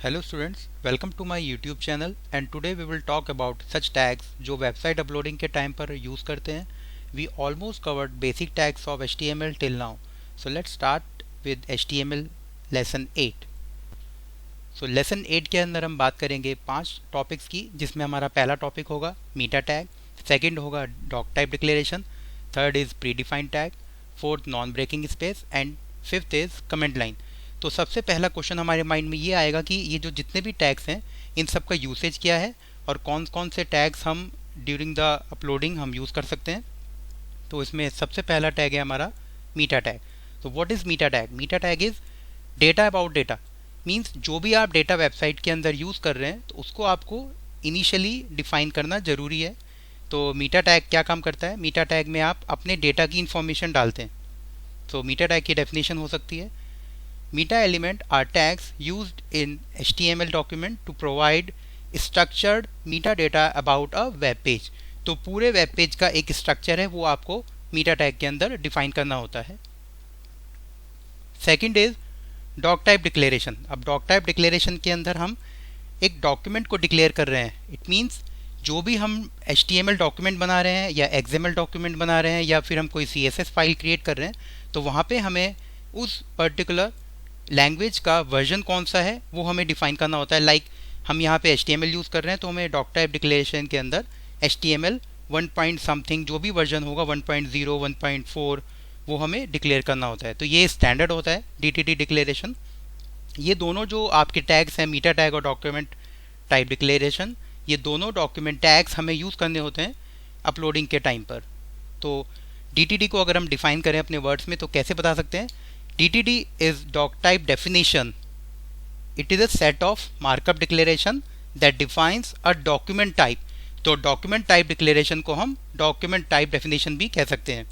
Hello students, welcome to my YouTube channel and today we will talk about such tags जो website uploading के time पर use करते हैं. We almost covered basic tags of HTML till now. So let's start with HTML lesson 8. So lesson 8 के अंदर हम बात करेंगे 5 टॉपिक्स की, जिसमें हमारा पहला टॉपिक होगा मीटा टैग, सेकंड होगा doc type declaration, third is predefined tag, fourth non breaking space and fifth is comment line. तो सबसे पहला क्वेश्चन हमारे माइंड में ये आएगा कि ये जो जितने भी टैग्स हैं इन सब का यूसेज क्या है और कौन कौन से टैग्स हम ड्यूरिंग द अपलोडिंग हम यूज़ कर सकते हैं. तो इसमें सबसे पहला टैग है हमारा मीटा टैग. तो what is meta tag? Meta tag is data about data. Means जो भी आप डेटा वेबसाइट के अंदर यूज़ कर रहे हैं तो उसको आपको इनिशियली डिफाइन करना ज़रूरी है. तो मीटा टैग क्या काम करता है? मीटा टैग में आप अपने डेटा की इन्फॉर्मेशन डालते हैं. तो मीटा टैग की डेफिनेशन हो सकती है, Meta element are tags used in HTML document to provide structured metadata about a web page. तो पूरे वेब पेज का एक स्ट्रक्चर है वो आपको मीटा टैग के अंदर डिफाइन करना होता है. Second is doc type declaration. अब डॉक टाइप डिक्लेरेशन के अंदर हम एक डॉक्यूमेंट को डिक्लेयर कर रहे हैं. इट मीन्स जो भी हम HTML डॉक्यूमेंट बना रहे हैं या XML डॉक्यूमेंट बना रहे हैं या फिर हम कोई CSS फाइल क्रिएट कर रहे हैं तो वहाँ पे हमें उस पर्टिकुलर लैंग्वेज का वर्जन कौन सा है वो हमें डिफाइन करना होता है. लाइक हम यहाँ पे HTML यूज़ कर रहे हैं तो हमें डॉक टाइप डिक्लेरेशन के अंदर HTML 1 पॉइंट समथिंग जो भी वर्जन होगा 1.0 1.4 वो हमें डिक्लेयर करना होता है. तो ये स्टैंडर्ड होता है DTD डिक्लेरेशन. ये दोनों जो आपके टैग्स हैं मीटा टैग और डॉक्यूमेंट टाइप डिक्लेरेशन, ये दोनों डॉक्यूमेंट टैग्स हमें यूज़ करने होते हैं अपलोडिंग के टाइम पर. तो DTD को अगर हम डिफाइन करें अपने वर्ड्स में तो कैसे बता सकते हैं? DTD is doc type definition. It is a set of markup declaration that defines a document type. तो document type declaration को हम document type definition भी कह सकते हैं,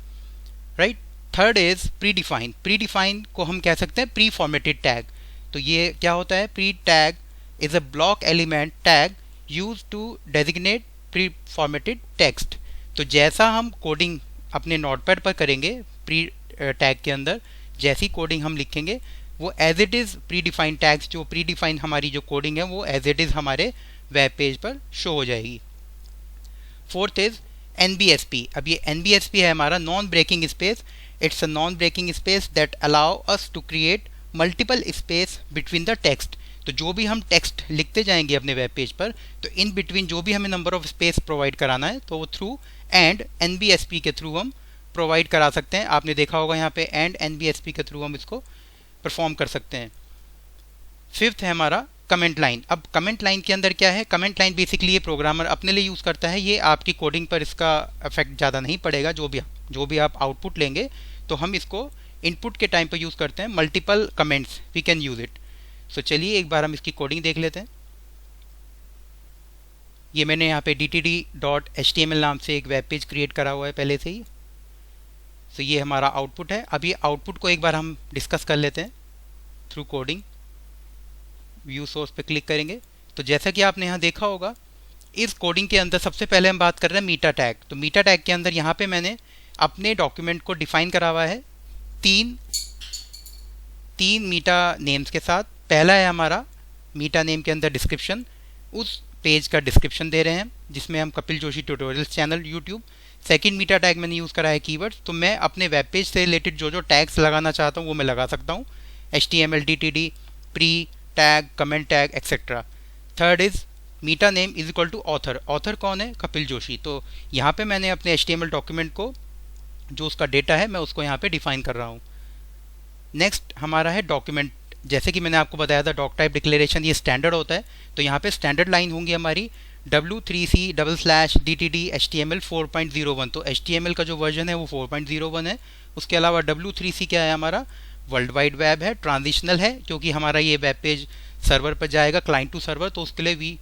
right? Third is predefined. Predefined को हम कह सकते हैं pre-formatted tag. तो ये क्या होता है? Pre-tag is a block element tag used to designate pre-formatted text. तो जैसा हम कोडिंग अपने नोटपैड पर करेंगे प्री टैग के अंदर, जैसी कोडिंग हम लिखेंगे वो as it is predefined tags, जो प्री डिफाइंड हमारी जो कोडिंग है वो एज इट इज़ हमारे वेब पेज पर शो हो जाएगी. Fourth is NBSP. अब ये NBSP है हमारा non breaking space. It's a non breaking space that allow us to create multiple space between the text. तो जो भी हम टेक्स्ट लिखते जाएंगे अपने वेब पेज पर तो इन बिटवीन जो भी हमें नंबर ऑफ स्पेस प्रोवाइड कराना है तो वो थ्रू एंड NBSP के थ्रू हम प्रोवाइड करा सकते हैं. आपने देखा होगा यहाँ पे एंड NBSP के थ्रू हम इसको परफॉर्म कर सकते हैं. फिफ्थ है हमारा कमेंट लाइन. अब कमेंट लाइन के अंदर क्या है? कमेंट लाइन बेसिकली ये प्रोग्रामर अपने लिए यूज़ करता है. ये आपकी कोडिंग पर इसका इफेक्ट ज़्यादा नहीं पड़ेगा. जो भी आप आउटपुट लेंगे तो हम इसको इनपुट के टाइम पर यूज़ करते हैं. Multiple comments we can use it. So चलिए एक बार हम इसकी कोडिंग देख लेते हैं. ये मैंने यहाँ पे DTD.html नाम से एक वेब पेज क्रिएट करा हुआ है पहले से ही. तो ये हमारा आउटपुट है. अब ये आउटपुट को एक बार हम डिस्कस कर लेते हैं थ्रू कोडिंग. व्यू सोर्स पे क्लिक करेंगे तो जैसा कि आपने यहाँ देखा होगा इस कोडिंग के अंदर सबसे पहले हम बात कर रहे हैं मीटा टैग. तो मीटा टैग के अंदर यहाँ पे मैंने अपने डॉक्यूमेंट को डिफाइन करा हुआ है तीन मीटा नेम्स के साथ. पहला है हमारा मीटा नेम के अंदर डिस्क्रिप्शन. उस पेज का डिस्क्रिप्शन दे रहे हैं जिसमें हम Kapil Joshi tutorials channel YouTube. Second meta tag मैंने यूज़ करा है कीवर्ड्स. तो मैं अपने वेब पेज से रिलेटेड जो टैग्स लगाना चाहता हूँ वो मैं लगा सकता हूँ. HTML DTD pre tag comment tag etcetera. Third is meta name is equal to author. Author कौन है? कपिल जोशी. तो यहाँ पे मैंने अपने HTML डॉक्यूमेंट को जो उसका डेटा है मैं उसको यहाँ पे डिफाइन कर रहा हूँ. नेक्स्ट हमारा है डॉक्यूमेंट. जैसे कि मैंने आपको बताया था डॉक टाइप डिक्लेरेशन ये स्टैंडर्ड होता है. तो यहाँ पे स्टैंडर्ड लाइन होंगी हमारी W3C/DTD HTML 4.01. तो HTML का जो वर्जन है वो 4.01 है. उसके अलावा W3C क्या है? हमारा वर्ल्ड वाइड वेब है, ट्रांजिशनल है क्योंकि हमारा ये वेब पेज सर्वर पर जाएगा क्लाइंट टू सर्वर. तो उसके लिए we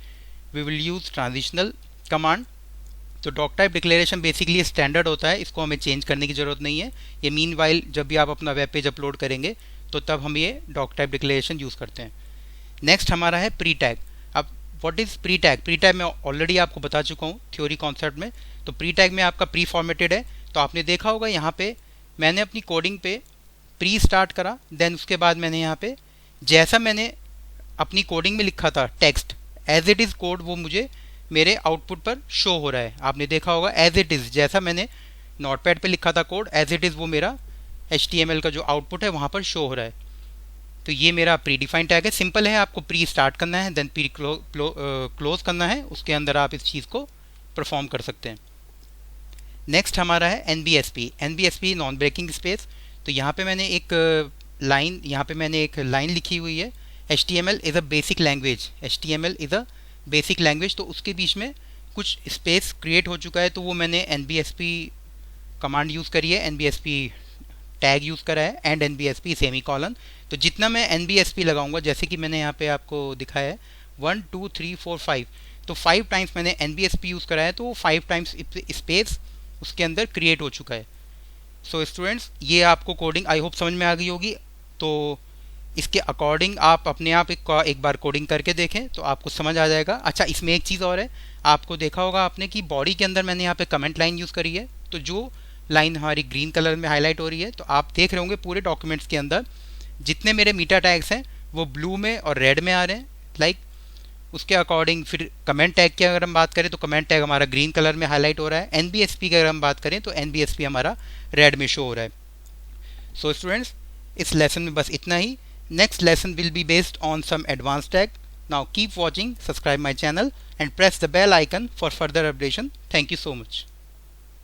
will use transitional command. तो doc type declaration basically standard होता है, इसको हमें चेंज करने की ज़रूरत नहीं है. ये मीनवाइल जब भी आप अपना वेब पेज अपलोड करेंगे तो तब हम ये डॉक टाइप डिक्लेरेशन यूज़ करते हैं. नेक्स्ट हमारा है प्री टैग. अब what is pre tag? Pre tag मैं ऑलरेडी आपको बता चुका हूँ थ्योरी कॉन्सेप्ट में. तो प्री टैग में आपका प्री फॉर्मेटेड है. तो आपने देखा होगा यहाँ पे मैंने अपनी कोडिंग पे प्री स्टार्ट करा, देन उसके बाद मैंने यहाँ पे जैसा मैंने अपनी कोडिंग में लिखा था text, as it is code वो मुझे मेरे आउटपुट पर शो हो रहा है। आपने देखा होगा एज इट इज़, जैसा मैंने नोटपैड पे लिखा था कोड, एज इट इज़ वो मेरा HTML का जो आउटपुट है वहाँ पर शो हो रहा है। तो ये मेरा प्री डिफाइंड टैग है। सिंपल है, आपको प्री स्टार्ट करना है, देन प्री क्लोज करना है, उसके अंदर आप इस चीज़ को परफॉर्म कर सकते हैं। नेक्स्ट हमारा है NBSP नॉन ब्रेकिंग स्पेस। तो यहाँ पे मैंने एक लाइन लिखी हुई है, HTML is a basic language, तो उसके बीच में कुछ स्पेस क्रिएट हो चुका है, तो वो मैंने NBSP कमांड यूज़ करी है, NBSP टैग यूज़ करा है एंड NBSP सेमीकोलन। तो जितना मैं NBSP लगाऊंगा, जैसे कि मैंने यहाँ पे आपको दिखाया है 1 2 3 4 5, तो 5 टाइम्स मैंने NBSP यूज़ करा है, तो वो 5 टाइम्स स्पेस उसके अंदर क्रिएट हो चुका है। सो स्टूडेंट्स, ये आपको कोडिंग आई होप समझ में आ गई होगी। तो इसके अकॉर्डिंग आप अपने आप एक बार कोडिंग करके देखें तो आपको समझ आ जाएगा। अच्छा, इसमें एक चीज़ और है, आपको देखा होगा आपने कि बॉडी के अंदर मैंने यहाँ पे कमेंट लाइन यूज़ करी है, तो जो लाइन हमारी ग्रीन कलर में हाईलाइट हो रही है, तो आप देख रहे होंगे पूरे डॉक्यूमेंट्स के अंदर जितने मेरे मीटा टैग्स हैं वो ब्लू में और रेड में आ रहे हैं। लाइक उसके अकॉर्डिंग फिर कमेंट टैग की अगर हम बात करें तो कमेंट टैग हमारा ग्रीन कलर में हाईलाइट हो रहा है। NBSP की अगर हम बात करें तो NBSP हमारा रेड में शो हो रहा है। सो स्टूडेंट्स, इस लेसन में बस इतना ही। Next lesson will be based on some advance tag. Now keep watching, subscribe my channel and press the bell icon for further updation. Thank you so much.